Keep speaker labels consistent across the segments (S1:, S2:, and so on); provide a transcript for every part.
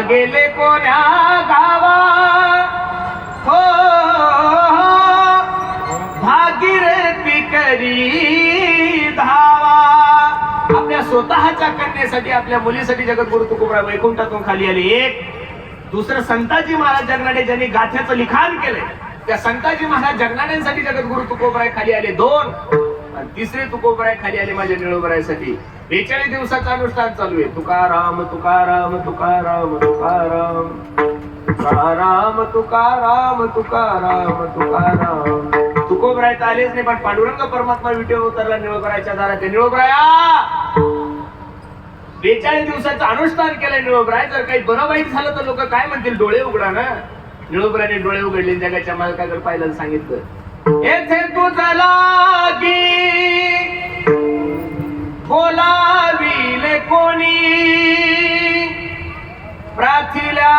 S1: गेले कोण्या गावा हो भागीरथी करी धावा. आपल्या स्वतःच्या कन्येसाठी आपल्या मुलीसाठी जगद्गुरु तुकोबराय वैकुंठातून खाली आले एक. दुसरं संताजी महाराज जगनाडे ज्यांनी गाथ्याचं लिखाण केलंय त्या संताजी महाराज जगनाड्यांसाठी जगद्गुरु तुकोबराय खाली आले दोन. आणि तिसरे तुकोबराय खाली आले माझ्या निळोबरायसाठी. 42 दिवसाचं अनुष्ठान चालू आहे. तुकाराम तुकाराम तुकाराम तुकाराम तुकाराम तुकाराम तुकाराम तुकाराम. तुकोबराय तर आलेच नाही पण पांडुरंग परमात्मा विटेवर उतरला निळोबरायच्या दारात. निळोबराया 42 दिवसाचं अनुष्ठान केलंय निळोबराय. जर काही बरं वाईट झालं तर लोक काय म्हणतील? डोळे उघडा ना. निळोबरायने डोळे उघडले जगाच्या मालकाकडे पाहिलं सांगितलं येथे तुझा लागी बोलाविले कोणी प्राथिल्या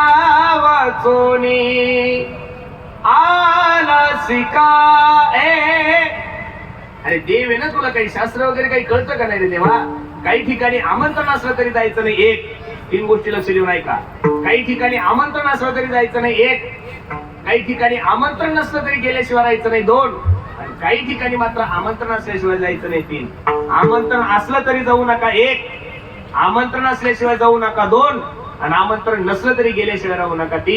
S1: वाचोनी आला शिका. अरे देव आहे ना तुला काही शास्त्र वगैरे काही कळतं का नाही रे देवा? काही ठिकाणी आमंत्रण असलं तरी जायचं नाही एक. 3 गोष्टी लक्ष देऊन ऐका. काही ठिकाणी आमंत्रण असलं तरी जायचं नाही एक. काही ठिकाणी आमंत्रण नसलं तरी गेल्याशिवाय राहायचं नाही 2. आणि काही ठिकाणी मात्र आमंत्रण असल्याशिवाय जायचं नाही 3. आमंत्रण असलं तरी जाऊ नका 1. आमंत्रण असल्याशिवाय जाऊ नका 2. आणि आमंत्रण नसलं तरी गेल्याशिवाय राहू नका 3.